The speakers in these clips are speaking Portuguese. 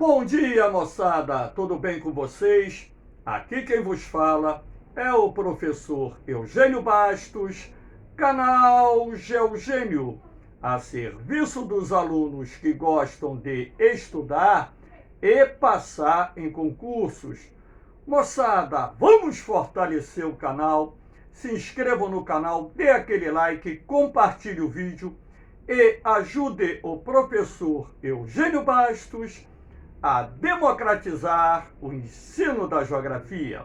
Bom dia, moçada! Tudo bem com vocês? Aqui quem vos fala é o professor Eugênio Bastos, canal Geogênio, a serviço dos alunos que gostam de estudar e passar em concursos. Moçada, vamos fortalecer o canal, se inscrevam no canal, dê aquele like, compartilhe o vídeo e ajude o professor Eugênio Bastos a democratizar o ensino da geografia.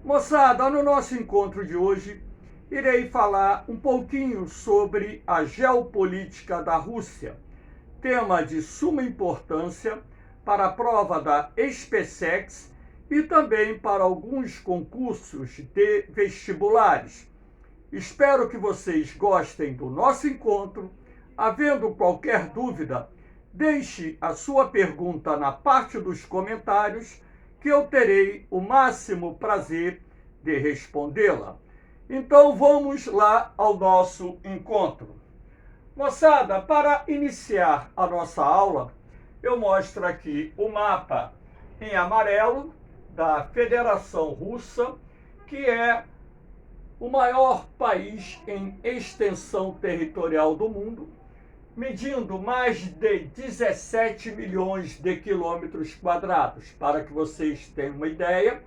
Moçada, no nosso encontro de hoje, irei falar um pouquinho sobre a geopolítica da Rússia, tema de suma importância para a prova da SpaceX e também para alguns concursos de vestibulares. Espero que vocês gostem do nosso encontro. Havendo qualquer dúvida, deixe a sua pergunta na parte dos comentários, que eu terei o máximo prazer de respondê-la. Então vamos lá ao nosso encontro. Moçada, para iniciar a nossa aula, eu mostro aqui o mapa em amarelo da Federação Russa, que é o maior país em extensão territorial do mundo, medindo mais de 17 milhões de quilômetros quadrados. Para que vocês tenham uma ideia,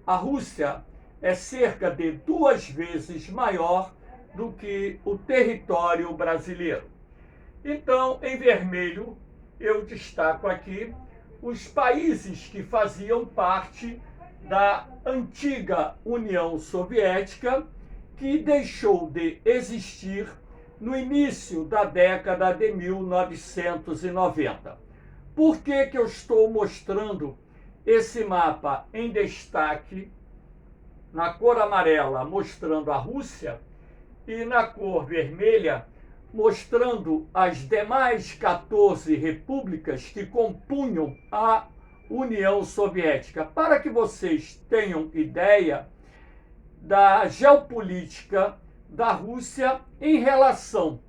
a Rússia é cerca de 2 vezes maior do que o território brasileiro. Então, em vermelho, eu destaco aqui os países que faziam parte da antiga União Soviética, que deixou de existir no início da década de 1990. Por que eu estou mostrando esse mapa em destaque, na cor amarela mostrando a Rússia e na cor vermelha mostrando as demais 14 repúblicas que compunham a União Soviética? Para que vocês tenham ideia da geopolítica da Rússia em relação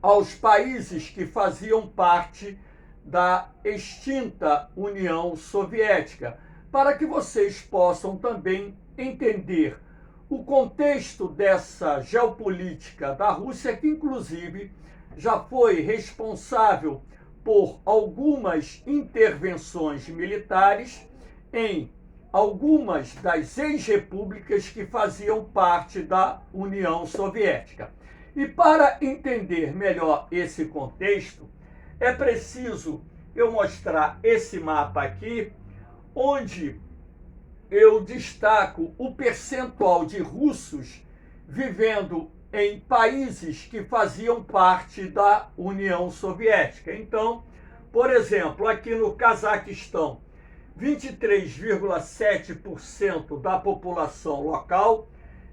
aos países que faziam parte da extinta União Soviética, para que vocês possam também entender o contexto dessa geopolítica da Rússia, que inclusive já foi responsável por algumas intervenções militares em algumas das ex-repúblicas que faziam parte da União Soviética. E para entender melhor esse contexto, é preciso eu mostrar esse mapa aqui, onde eu destaco o percentual de russos vivendo em países que faziam parte da União Soviética. Então, por exemplo, aqui no Cazaquistão, 23,7% da população local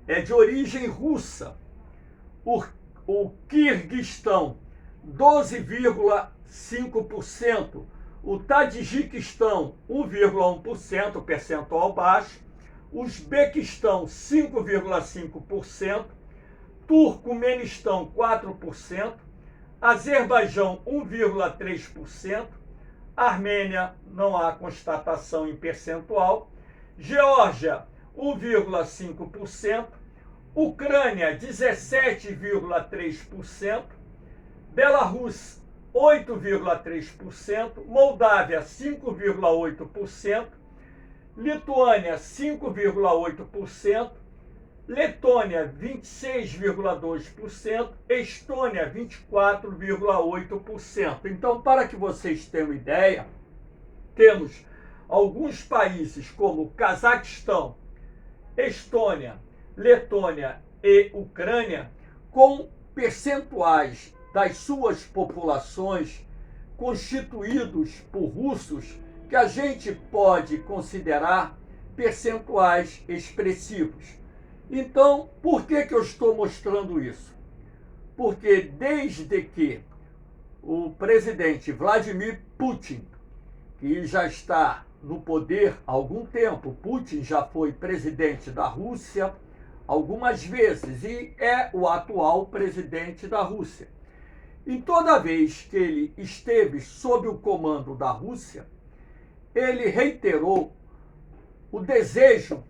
é de origem russa. O Quirguistão, 12,5%. O Tadjiquistão, 1,1%, percentual baixo. Uzbequistão, 5,5%. Turcomenistão, 4%. Azerbaijão, 1,3%. Armênia, não há constatação em percentual. Geórgia, 1,5%. Ucrânia, 17,3%. Belarus, 8,3%. Moldávia, 5,8%. Lituânia, 5,8%. Letônia, 26,2%, Estônia, 24,8%. Então, para que vocês tenham ideia, temos alguns países como Cazaquistão, Estônia, Letônia e Ucrânia com percentuais das suas populações constituídos por russos que a gente pode considerar percentuais expressivos. Então, por que eu estou mostrando isso? Porque desde que o presidente Vladimir Putin, que já está no poder há algum tempo, Putin já foi presidente da Rússia algumas vezes e é o atual presidente da Rússia. Em toda vez que ele esteve sob o comando da Rússia, ele reiterou o desejo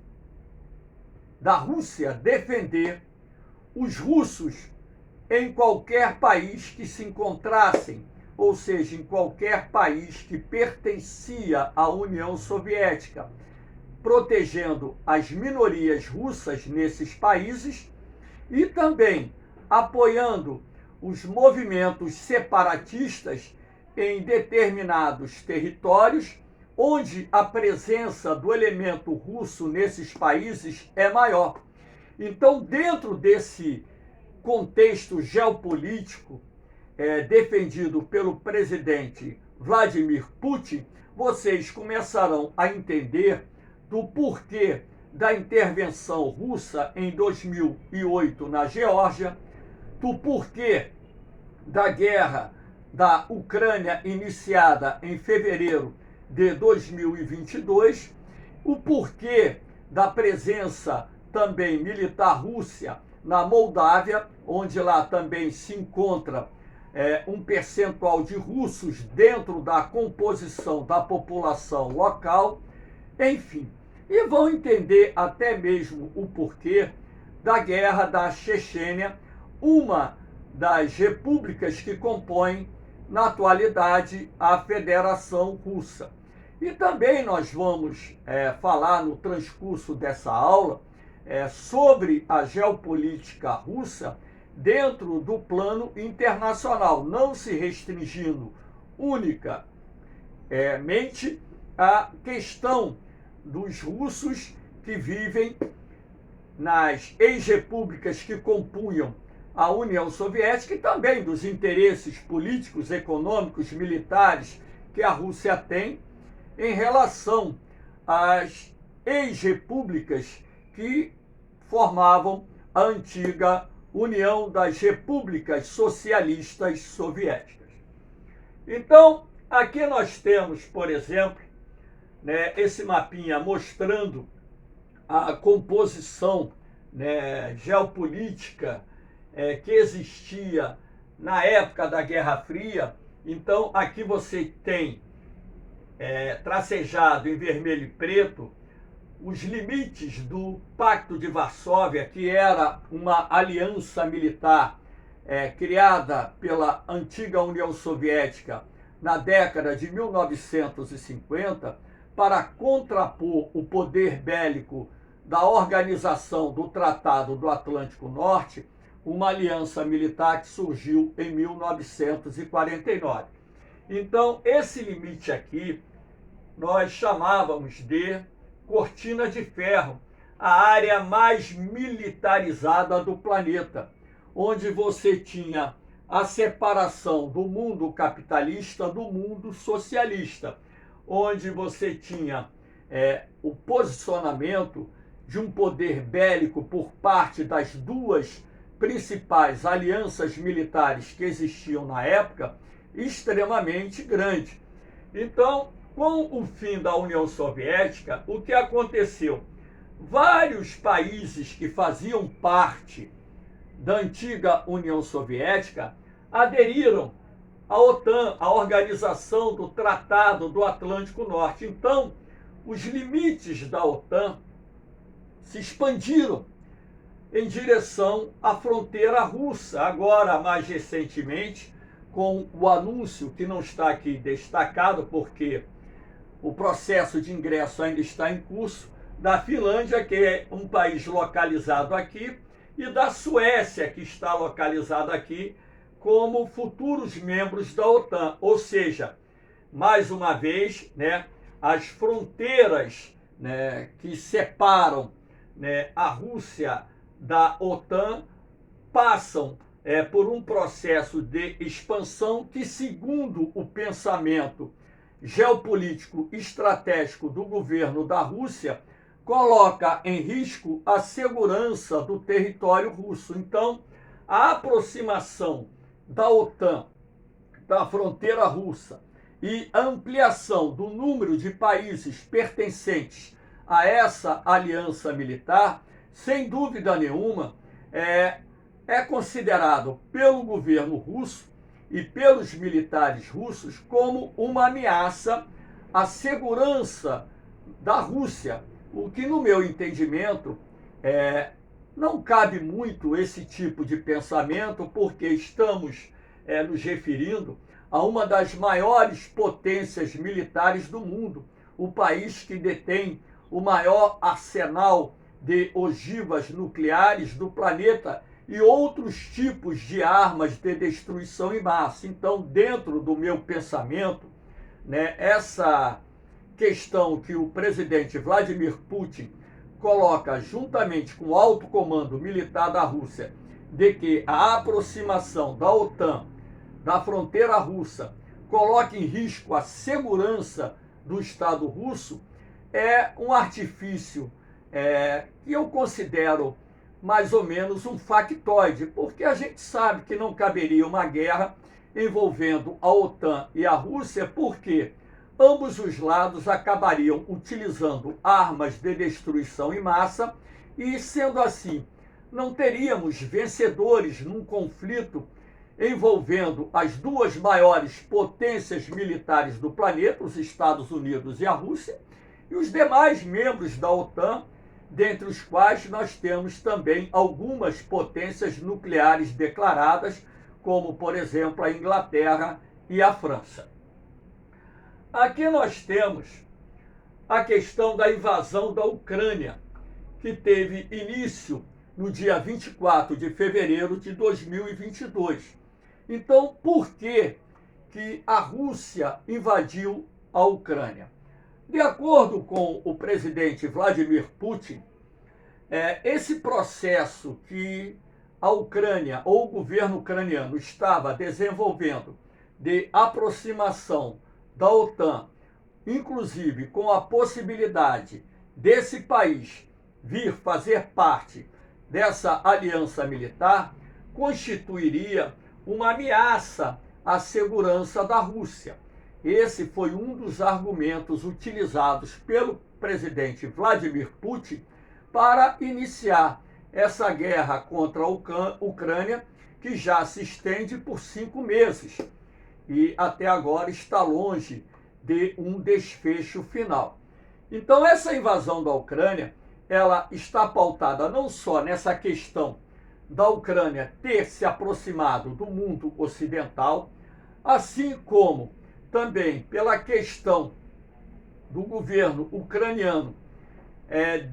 da Rússia defender os russos em qualquer país que se encontrassem, ou seja, em qualquer país que pertencia à União Soviética, protegendo as minorias russas nesses países e também apoiando os movimentos separatistas em determinados territórios onde a presença do elemento russo nesses países é maior. Então, dentro desse contexto geopolítico defendido pelo presidente Vladimir Putin, vocês começarão a entender do porquê da intervenção russa em 2008 na Geórgia, do porquê da guerra da Ucrânia iniciada em fevereiro de 2022, o porquê da presença também militar russa na Moldávia, onde lá também se encontra um percentual de russos dentro da composição da população local, enfim. E vão entender até mesmo o porquê da guerra da Chechênia, uma das repúblicas que compõem, na atualidade, a Federação Russa. E também nós vamos falar no transcurso dessa aula sobre a geopolítica russa dentro do plano internacional, não se restringindo unicamente à questão dos russos que vivem nas ex-repúblicas que compunham a União Soviética e também dos interesses políticos, econômicos, militares que a Rússia tem em relação às ex-repúblicas que formavam a antiga União das Repúblicas Socialistas Soviéticas. Então, aqui nós temos, por exemplo, esse mapinha mostrando a composição geopolítica que existia na época da Guerra Fria. Então, aqui você tem tracejado em vermelho e preto os limites do Pacto de Varsóvia, que era uma aliança militar criada pela antiga União Soviética na década de 1950 para contrapor o poder bélico da Organização do Tratado do Atlântico Norte, uma aliança militar que surgiu em 1949. Então, esse limite aqui nós chamávamos de cortina de ferro, a área mais militarizada do planeta, onde você tinha a separação do mundo capitalista do mundo socialista, onde você tinha o posicionamento de um poder bélico por parte das duas principais alianças militares que existiam na época, extremamente grande. Então, com o fim da União Soviética, o que aconteceu? Vários países que faziam parte da antiga União Soviética aderiram à OTAN, a Organização do Tratado do Atlântico Norte. Então, os limites da OTAN se expandiram em direção à fronteira russa. Agora, mais recentemente, com o anúncio, que não está aqui destacado, porque o processo de ingresso ainda está em curso, da Finlândia, que é um país localizado aqui, e da Suécia, que está localizado aqui, como futuros membros da OTAN. Ou seja, mais uma vez, as fronteiras que separam a Rússia da OTAN passam por um processo de expansão que, segundo o pensamento geopolítico estratégico do governo da Rússia, coloca em risco a segurança do território russo. Então, a aproximação da OTAN da fronteira russa e a ampliação do número de países pertencentes a essa aliança militar, sem dúvida nenhuma, é considerado pelo governo russo e pelos militares russos como uma ameaça a segurança da Rússia, o que, no meu entendimento, não cabe muito esse tipo de pensamento, porque estamos nos referindo a uma das maiores potências militares do mundo, o país que detém o maior arsenal de ogivas nucleares do planeta e outros tipos de armas de destruição em massa. Então, dentro do meu pensamento, essa questão que o presidente Vladimir Putin coloca juntamente com o alto comando militar da Rússia, de que a aproximação da OTAN da fronteira russa coloca em risco a segurança do Estado russo, é um artifício que eu considero mais ou menos um factoide, porque a gente sabe que não caberia uma guerra envolvendo a OTAN e a Rússia, porque ambos os lados acabariam utilizando armas de destruição em massa e, sendo assim, não teríamos vencedores num conflito envolvendo as duas maiores potências militares do planeta, os Estados Unidos e a Rússia, e os demais membros da OTAN, dentre os quais nós temos também algumas potências nucleares declaradas, como, por exemplo, a Inglaterra e a França. Aqui nós temos a questão da invasão da Ucrânia, que teve início no dia 24 de fevereiro de 2022. Então, por que a Rússia invadiu a Ucrânia? De acordo com o presidente Vladimir Putin, esse processo que a Ucrânia ou o governo ucraniano estava desenvolvendo de aproximação da OTAN, inclusive com a possibilidade desse país vir fazer parte dessa aliança militar, constituiria uma ameaça à segurança da Rússia. Esse foi um dos argumentos utilizados pelo presidente Vladimir Putin para iniciar essa guerra contra a Ucrânia, que já se estende por 5 meses e até agora está longe de um desfecho final. Então, essa invasão da Ucrânia, ela está pautada não só nessa questão da Ucrânia ter se aproximado do mundo ocidental, assim como também pela questão do governo ucraniano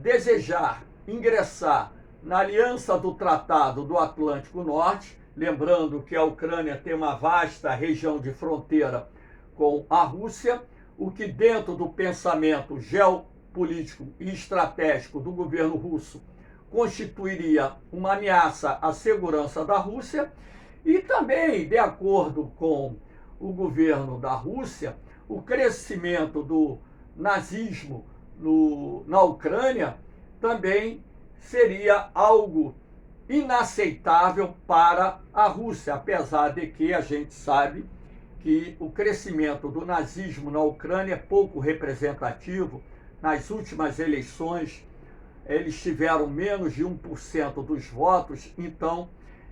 desejar ingressar na aliança do Tratado do Atlântico Norte, lembrando que a Ucrânia tem uma vasta região de fronteira com a Rússia, o que dentro do pensamento geopolítico e estratégico do governo russo constituiria uma ameaça à segurança da Rússia, e também, de acordo com o governo da Rússia, o crescimento do nazismo na Ucrânia também seria algo inaceitável para a Rússia, apesar de que a gente sabe que o crescimento do nazismo na Ucrânia é pouco representativo. Nas últimas eleições, eles tiveram menos de 1% dos votos, então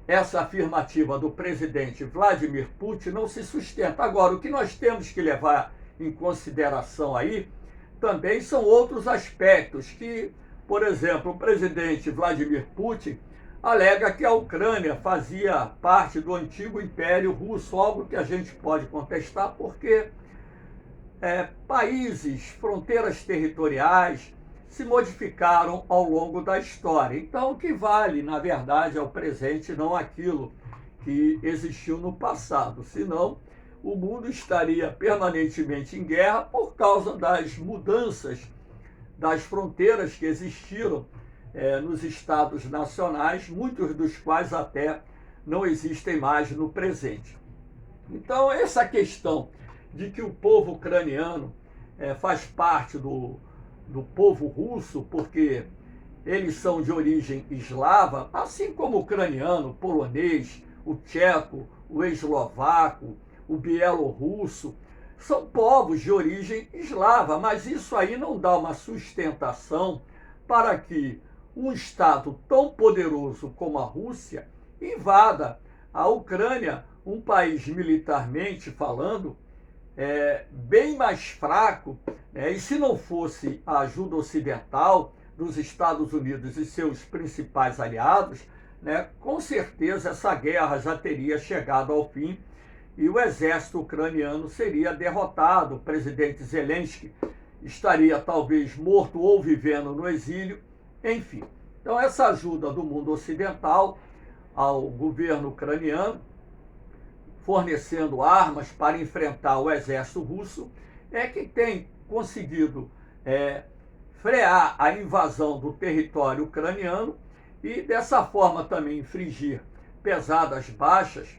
essa afirmativa do presidente Vladimir Putin não se sustenta. Agora, o que nós temos que levar em consideração aí também são outros aspectos que, por exemplo, o presidente Vladimir Putin alega que a Ucrânia fazia parte do antigo Império Russo, algo que a gente pode contestar porque países, fronteiras territoriais se modificaram ao longo da história. Então, o que vale, na verdade, é o presente, não aquilo que existiu no passado. Senão, o mundo estaria permanentemente em guerra por causa das mudanças das fronteiras que existiram nos estados nacionais, muitos dos quais até não existem mais no presente. Então, essa questão de que o povo ucraniano faz parte do povo russo, porque eles são de origem eslava, assim como o ucraniano, o polonês, o tcheco, o eslovaco, o bielorrusso, são povos de origem eslava, mas isso aí não dá uma sustentação para que um Estado tão poderoso como a Rússia invada a Ucrânia, um país militarmente falando bem mais fraco, né? E se não fosse a ajuda ocidental dos Estados Unidos e seus principais aliados, né, com certeza essa guerra já teria chegado ao fim e o exército ucraniano seria derrotado. O presidente Zelensky estaria talvez morto ou vivendo no exílio, enfim. Então essa ajuda do mundo ocidental ao governo ucraniano, fornecendo armas para enfrentar o exército russo, é que tem conseguido frear a invasão do território ucraniano e dessa forma também infligir pesadas baixas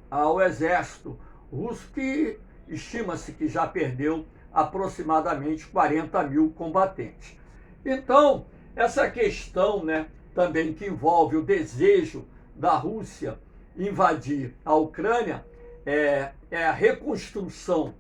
ao exército russo, que estima-se que já perdeu aproximadamente 40 mil combatentes. Então, essa questão, né, também que envolve o desejo da Rússia invadir a Ucrânia, é a reconstrução,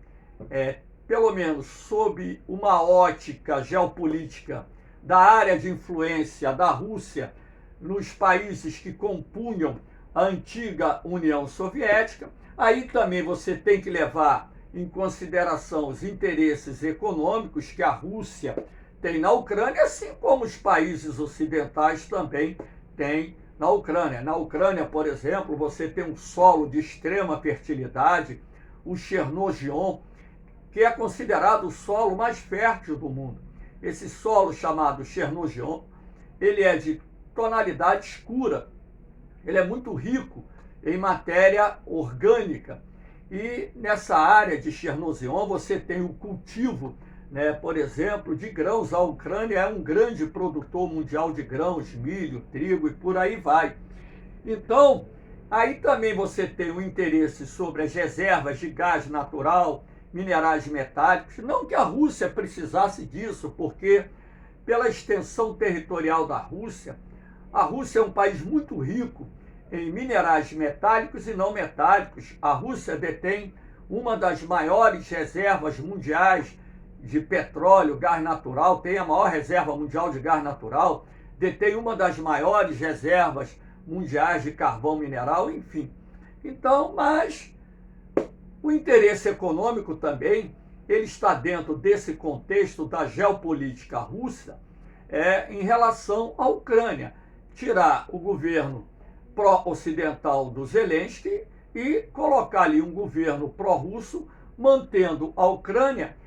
pelo menos sob uma ótica geopolítica, da área de influência da Rússia nos países que compunham a antiga União Soviética. Aí também você tem que levar em consideração os interesses econômicos que a Rússia tem na Ucrânia, assim como os países ocidentais também têm na Ucrânia. Na Ucrânia, por exemplo, você tem um solo de extrema fertilidade, o Chernobyl, que é considerado o solo mais fértil do mundo. Esse solo chamado Chernobyl, ele é de tonalidade escura, ele é muito rico em matéria orgânica. E nessa área de Chernobyl você tem o cultivo, né, por exemplo, de grãos. A Ucrânia é um grande produtor mundial de grãos, milho, trigo e por aí vai. Então, aí também você tem um interesse sobre as reservas de gás natural, minerais metálicos. Não que a Rússia precisasse disso, porque pela extensão territorial da Rússia, a Rússia é um país muito rico em minerais metálicos e não metálicos. A Rússia detém uma das maiores reservas mundiais de petróleo, gás natural, tem a maior reserva mundial de gás natural, detém uma das maiores reservas mundiais de carvão mineral, enfim. Então, mas o interesse econômico também, ele está dentro desse contexto da geopolítica russa, em relação à Ucrânia. Tirar o governo pró-ocidental do Zelensky e colocar ali um governo pró-russo, mantendo a Ucrânia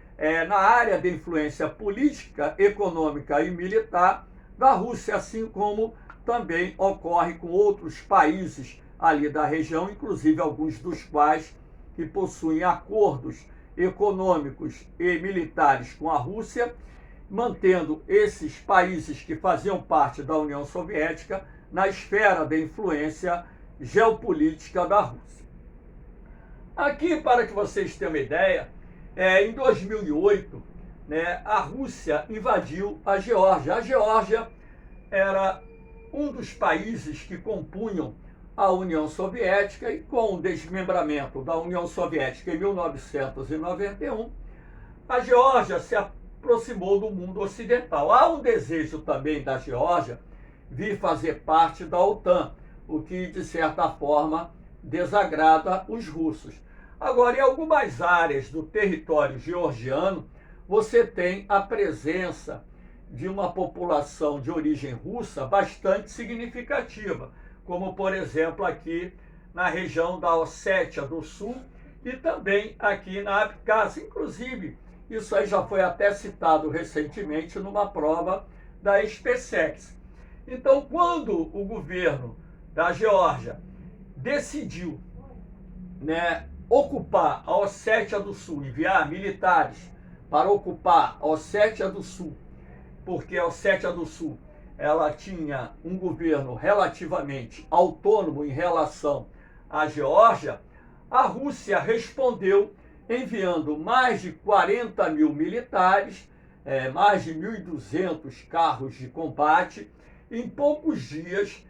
na área de influência política, econômica e militar da Rússia, assim como também ocorre com outros países ali da região, inclusive alguns dos quais que possuem acordos econômicos e militares com a Rússia, mantendo esses países que faziam parte da União Soviética na esfera de influência geopolítica da Rússia. Aqui, para que vocês tenham uma ideia, em 2008, né, a Rússia invadiu a Geórgia. A Geórgia era um dos países que compunham a União Soviética, e com o desmembramento da União Soviética em 1991, a Geórgia se aproximou do mundo ocidental. Há um desejo também da Geórgia vir fazer parte da OTAN, o que, de certa forma, desagrada os russos. Agora, em algumas áreas do território georgiano, você tem a presença de uma população de origem russa bastante significativa, como, por exemplo, aqui na região da Ossétia do Sul e também aqui na Abkhazia. Inclusive, isso aí já foi até citado recentemente numa prova da SpaceX. Então, quando o governo da Geórgia decidiu, né, ocupar a Ossétia do Sul, enviar militares para ocupar a Ossétia do Sul, porque a Ossétia do Sul ela tinha um governo relativamente autônomo em relação à Geórgia, a Rússia respondeu enviando mais de 40 mil militares, mais de 1.200 carros de combate. Em poucos dias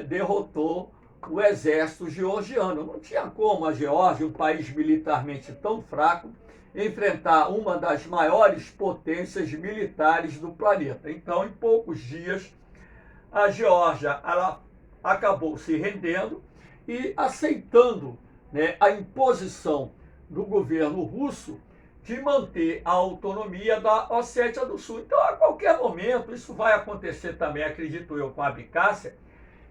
derrotou o exército georgiano. Não tinha como a Geórgia, um país militarmente tão fraco, enfrentar uma das maiores potências militares do planeta. Então, em poucos dias, a Geórgia ela acabou se rendendo e aceitando, né, a imposição do governo russo de manter a autonomia da Ossétia do Sul. Então, a qualquer momento, isso vai acontecer também, acredito eu, com a Abcásia,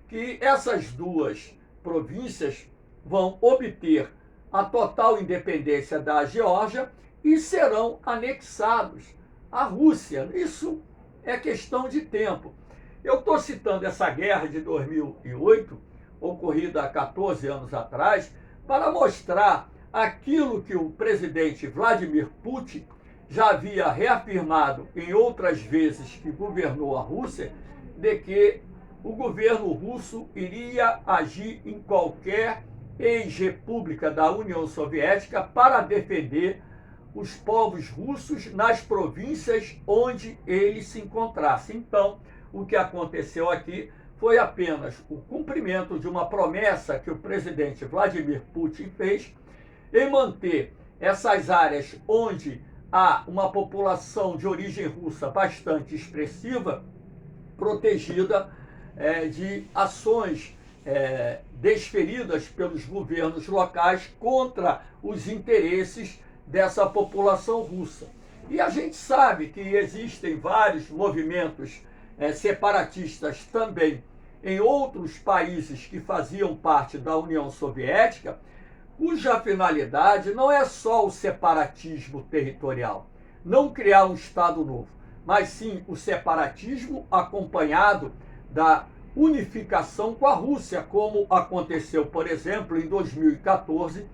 que essas duas províncias vão obter a total independência da Geórgia e serão anexados à Rússia. Isso é questão de tempo. Eu estou citando essa guerra de 2008, ocorrida há 14 anos atrás, para mostrar aquilo que o presidente Vladimir Putin já havia reafirmado em outras vezes que governou a Rússia, de que o governo russo iria agir em qualquer ex-república da União Soviética para defender os povos russos nas províncias onde eles se encontrassem. Então, o que aconteceu aqui foi apenas o cumprimento de uma promessa que o presidente Vladimir Putin fez em manter essas áreas onde há uma população de origem russa bastante expressiva, protegida de ações desferidas pelos governos locais contra os interesses dessa população russa. E a gente sabe que existem vários movimentos separatistas também em outros países que faziam parte da União Soviética, cuja finalidade não é só o separatismo territorial, não criar um Estado novo, mas sim o separatismo acompanhado da unificação com a Rússia, como aconteceu, por exemplo, em 2014,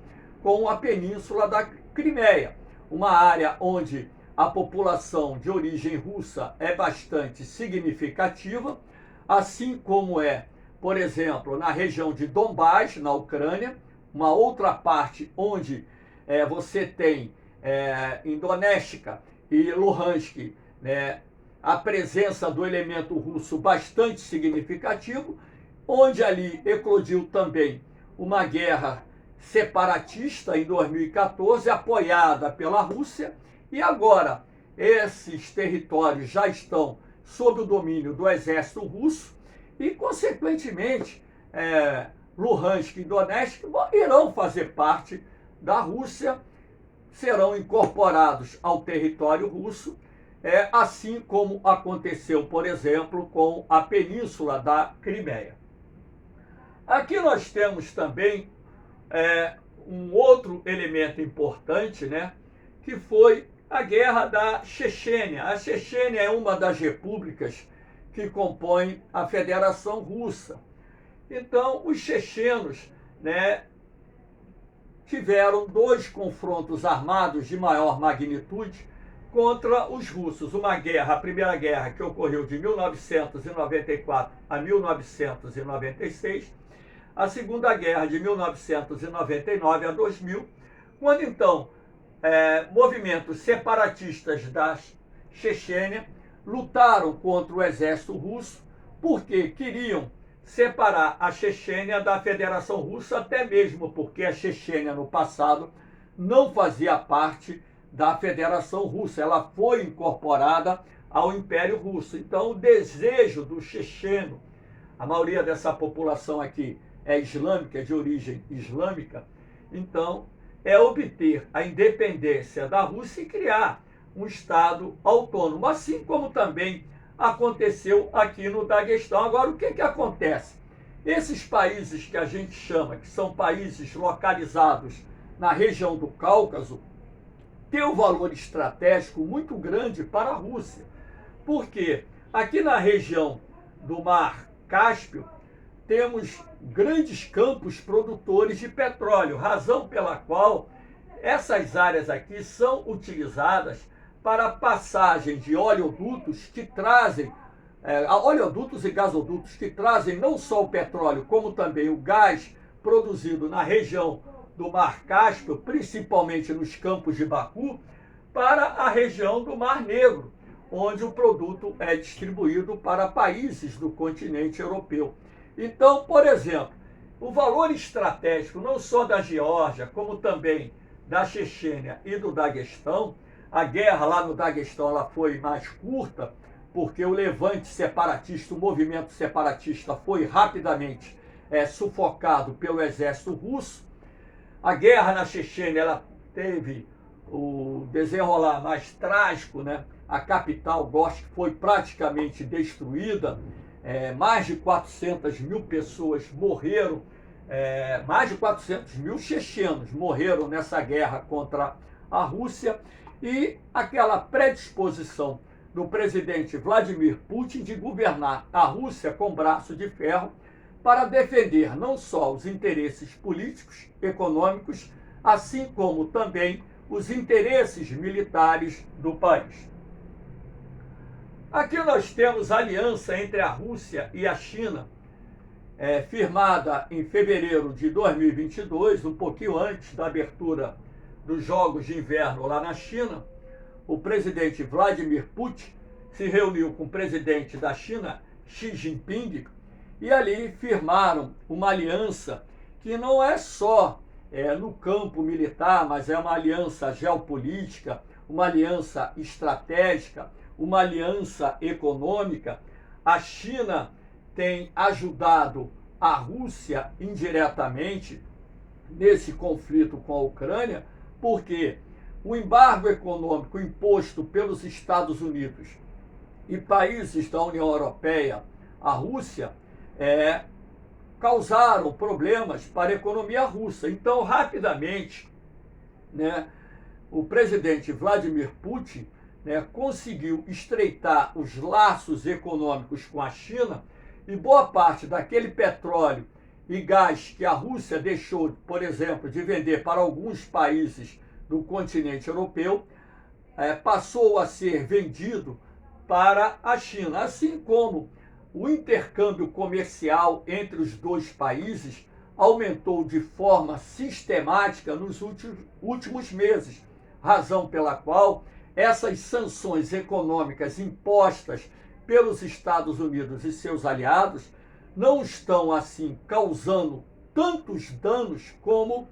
com a Península da Crimeia, uma área onde a população de origem russa é bastante significativa, assim como é, por exemplo, na região de Donbás, na Ucrânia, uma outra parte onde você tem em Donetsk e Luhansk a presença do elemento russo bastante significativo, onde ali eclodiu também uma guerra separatista em 2014, apoiada pela Rússia, e agora esses territórios já estão sob o domínio do exército russo e, consequentemente, Luhansk e Donetsk irão fazer parte da Rússia, serão incorporados ao território russo, assim como aconteceu, por exemplo, com a Península da Crimeia. Aqui nós temos também um outro elemento importante, que foi a guerra da Chechênia. A Chechênia é uma das repúblicas que compõem a Federação Russa. Então, os chechenos tiveram dois confrontos armados de maior magnitude contra os russos. A primeira guerra que ocorreu de 1994 a 1996, a segunda guerra de 1999 a 2000, quando então movimentos separatistas da Chechênia lutaram contra o exército russo porque queriam separar a Chechênia da Federação Russa, até mesmo porque a Chechênia no passado não fazia parte da Federação Russa, ela foi incorporada ao Império Russo. Então o desejo do checheno, a maioria dessa população aqui é islâmica, é de origem islâmica, então é obter a independência da Rússia e criar um Estado autônomo, assim como também aconteceu aqui no Daguestão. Agora, o que acontece? Esses países que a gente chama, que são países localizados na região do Cáucaso, têm um valor estratégico muito grande para a Rússia. Porque aqui na região do Mar Cáspio, temos grandes campos produtores de petróleo, razão pela qual essas áreas aqui são utilizadas para a passagem de oleodutos que trazem, oleodutos e gasodutos que trazem não só o petróleo, como também o gás produzido na região do Mar Cáspio, principalmente nos campos de Baku, para a região do Mar Negro, onde o produto é distribuído para países do continente europeu. Então, por exemplo, o valor estratégico não só da Geórgia, como também da Chechênia e do Daguestão, a guerra lá no Daguestão ela foi mais curta, porque o levante separatista, o movimento separatista foi rapidamente sufocado pelo exército russo. A guerra na Chechênia ela teve o desenrolar mais trágico, né? A capital, Gosk, foi praticamente destruída, mais de 400 mil pessoas morreram, mais de 400 mil chechenos morreram nessa guerra contra a Rússia, e aquela predisposição do presidente Vladimir Putin de governar a Rússia com braço de ferro para defender não só os interesses políticos, econômicos, assim como também os interesses militares do país. Aqui nós temos a aliança entre a Rússia e a China, firmada em fevereiro de 2022, um pouquinho antes da abertura dos Jogos de Inverno lá na China. O presidente Vladimir Putin se reuniu com o presidente da China, Xi Jinping, e ali firmaram uma aliança que não é só no campo militar, mas é uma aliança geopolítica, uma aliança estratégica, uma aliança econômica. A China tem ajudado a Rússia indiretamente nesse conflito com a Ucrânia, porque o embargo econômico imposto pelos Estados Unidos e países da União Europeia à Rússia causaram problemas para a economia russa. Então, rapidamente, né, o presidente Vladimir Putin, né, conseguiu estreitar os laços econômicos com a China, e boa parte daquele petróleo e gás que a Rússia deixou, por exemplo, de vender para alguns países do continente europeu, passou a ser vendido para a China, assim como o intercâmbio comercial entre os dois países aumentou de forma sistemática nos últimos meses, razão pela qual essas sanções econômicas impostas pelos Estados Unidos e seus aliados não estão, assim, causando tantos danos como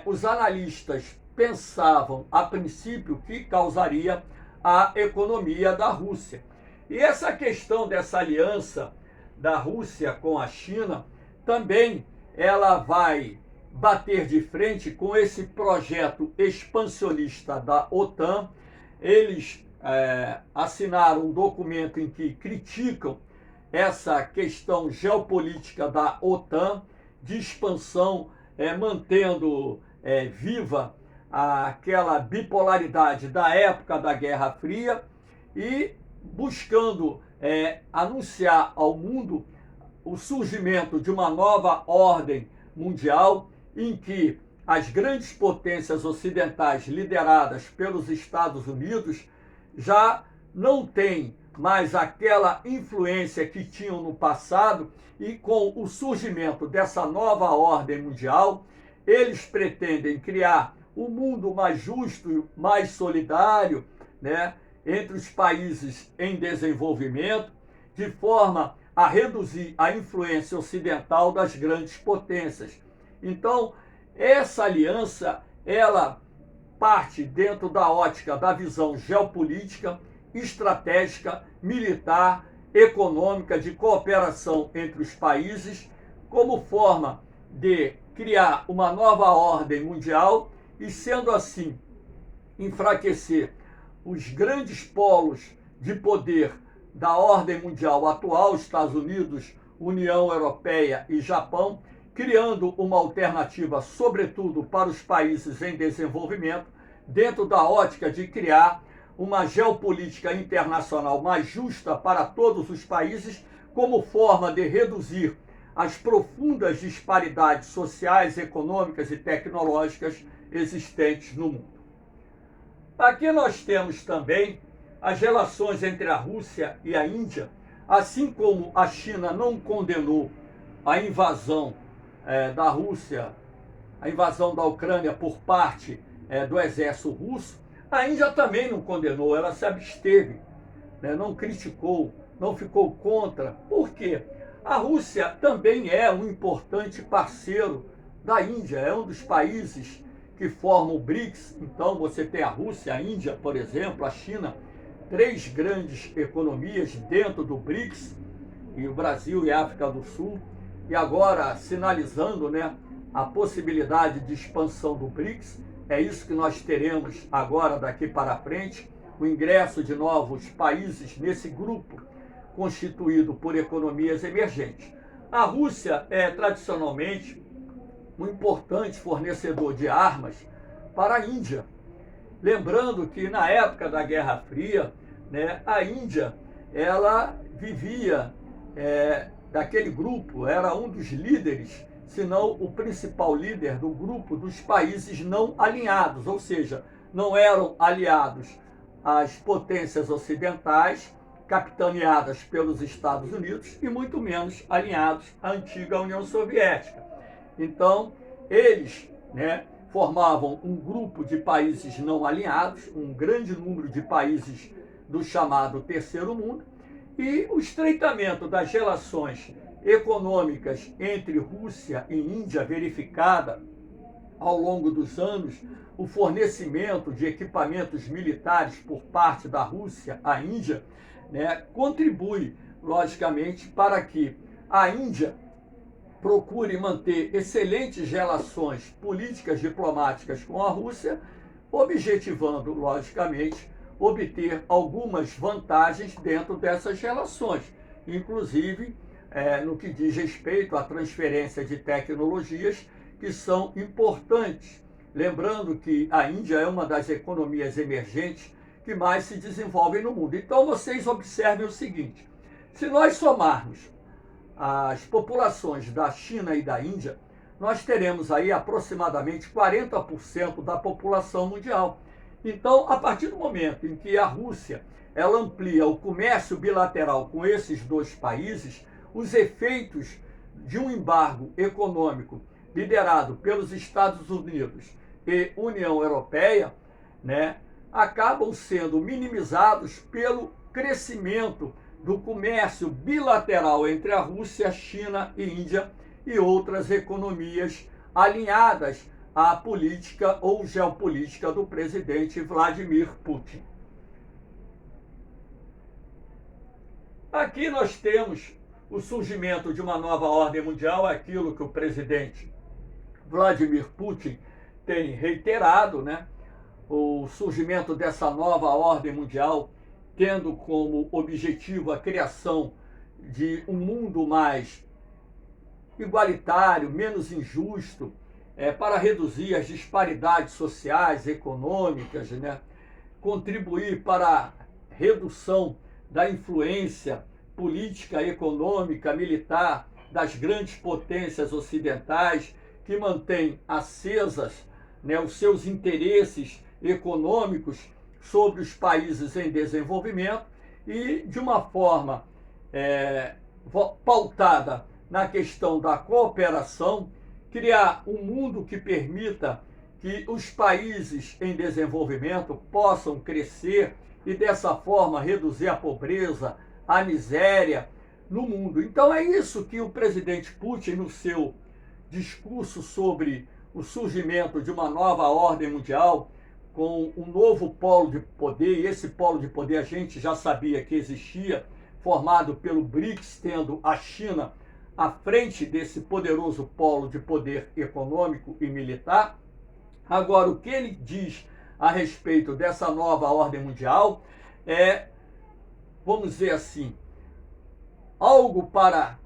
os analistas pensavam a princípio que causaria à economia da Rússia. E essa questão dessa aliança da Rússia com a China também ela vai bater de frente com esse projeto expansionista da OTAN. Eles assinaram um documento em que criticam essa questão geopolítica da OTAN de expansão, mantendo viva aquela bipolaridade da época da Guerra Fria e buscando anunciar ao mundo o surgimento de uma nova ordem mundial em que as grandes potências ocidentais lideradas pelos Estados Unidos já não têm mais aquela influência que tinham no passado, e com o surgimento dessa nova ordem mundial, eles pretendem criar um mundo mais justo, mais solidário, né, entre os países em desenvolvimento, de forma a reduzir a influência ocidental das grandes potências. Então, essa aliança, ela parte dentro da ótica da visão geopolítica, estratégica, militar, econômica, de cooperação entre os países, como forma de criar uma nova ordem mundial e, sendo assim, enfraquecer os grandes polos de poder da ordem mundial atual, Estados Unidos, União Europeia e Japão, criando uma alternativa, sobretudo para os países em desenvolvimento, dentro da ótica de criar uma geopolítica internacional mais justa para todos os países, como forma de reduzir as profundas disparidades sociais, econômicas e tecnológicas existentes no mundo. Aqui nós temos também as relações entre a Rússia e a Índia, assim como a China não condenou a invasão da Rússia, a invasão da Ucrânia por parte do exército russo, a Índia também não condenou, ela se absteve, né, não criticou, não ficou contra. Por quê? A Rússia também é um importante parceiro da Índia, é um dos países que formam o BRICS. Então você tem a Rússia, a Índia, por exemplo, a China, três grandes economias dentro do BRICS, e o Brasil e a África do Sul, e agora sinalizando, né, a possibilidade de expansão do BRICS, É isso que nós teremos agora daqui para frente, o ingresso de novos países nesse grupo constituído por economias emergentes. A Rússia é tradicionalmente um importante fornecedor de armas para a Índia. Lembrando que na época da Guerra Fria, né, a Índia ela vivia daquele grupo, era um dos líderes, se não o principal líder do grupo dos países não alinhados, ou seja, não eram aliados às potências ocidentais, capitaneadas pelos Estados Unidos, e muito menos alinhados à antiga União Soviética. Então, eles, né, formavam um grupo de países não alinhados, um grande número de países do chamado Terceiro Mundo, e o estreitamento das relações econômicas entre Rússia e Índia, verificada ao longo dos anos, o fornecimento de equipamentos militares por parte da Rússia à Índia, né, contribui, logicamente, para que a Índia procure manter excelentes relações políticas diplomáticas com a Rússia, objetivando, logicamente, obter algumas vantagens dentro dessas relações, inclusive no que diz respeito à transferência de tecnologias que são importantes. Lembrando que a Índia é uma das economias emergentes que mais se desenvolvem no mundo. Então vocês observem o seguinte: se nós somarmos as populações da China e da Índia, nós teremos aí aproximadamente 40% da população mundial. Então, a partir do momento em que a Rússia ela amplia o comércio bilateral com esses dois países, os efeitos de um embargo econômico liderado pelos Estados Unidos e União Europeia, né, acabam sendo minimizados pelo crescimento do comércio bilateral entre a Rússia, China e Índia e outras economias alinhadas à política ou geopolítica do presidente Vladimir Putin. Aqui nós temos o surgimento de uma nova ordem mundial, aquilo que o presidente Vladimir Putin tem reiterado, né? O surgimento dessa nova ordem mundial, tendo como objetivo a criação de um mundo mais igualitário, menos injusto, para reduzir as disparidades sociais, econômicas, né? Contribuir para a redução da influência política, econômica, militar das grandes potências ocidentais que mantêm acesas, né, os seus interesses econômicos sobre os países em desenvolvimento e de uma forma pautada na questão da cooperação, criar um mundo que permita que os países em desenvolvimento possam crescer e dessa forma reduzir a pobreza, a miséria no mundo. Então é isso que o presidente Putin, no seu discurso sobre o surgimento de uma nova ordem mundial, com um novo polo de poder, e esse polo de poder a gente já sabia que existia, formado pelo BRICS, tendo a China à frente desse poderoso polo de poder econômico e militar. Agora, o que ele diz a respeito dessa nova ordem mundial é, vamos dizer assim, algo para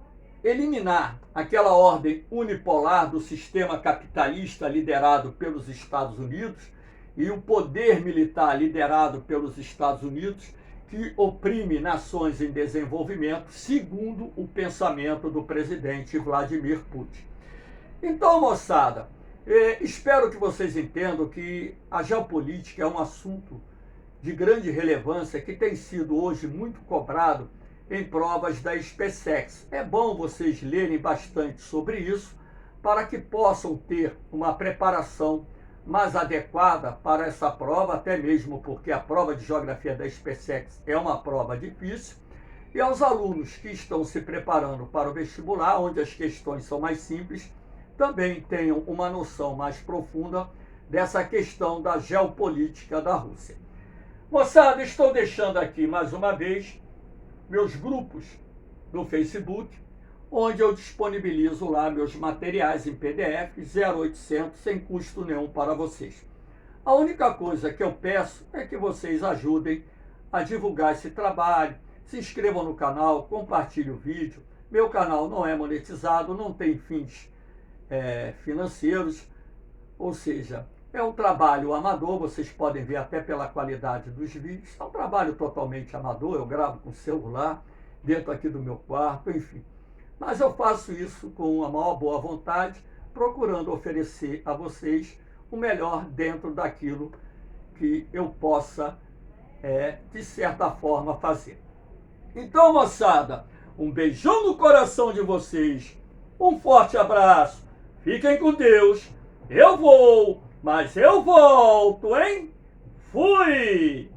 eliminar aquela ordem unipolar do sistema capitalista liderado pelos Estados Unidos e o poder militar liderado pelos Estados Unidos, que oprime nações em desenvolvimento, segundo o pensamento do presidente Vladimir Putin. Então, moçada, espero que vocês entendam que a geopolítica é um assunto de grande relevância que tem sido hoje muito cobrado em provas da SpaceX. É bom vocês lerem bastante sobre isso para que possam ter uma preparação mais adequada para essa prova, até mesmo porque a prova de geografia da SpaceX é uma prova difícil, e aos alunos que estão se preparando para o vestibular, onde as questões são mais simples, também tenham uma noção mais profunda dessa questão da geopolítica da Rússia. Moçada, estou deixando aqui mais uma vez meus grupos no Facebook, onde eu disponibilizo lá meus materiais em PDF 0800 sem custo nenhum para vocês. A única coisa que eu peço é que vocês ajudem a divulgar esse trabalho, se inscrevam no canal, compartilhem o vídeo. Meu canal não é monetizado, não tem fins financeiros, ou seja, é um trabalho amador, vocês podem ver até pela qualidade dos vídeos, é um trabalho totalmente amador, eu gravo com celular, dentro aqui do meu quarto, enfim. Mas eu faço isso com a maior boa vontade, procurando oferecer a vocês o melhor dentro daquilo que eu possa, de certa forma, fazer. Então, moçada, um beijão no coração de vocês, um forte abraço, fiquem com Deus, eu vou, mas eu volto, hein? Fui!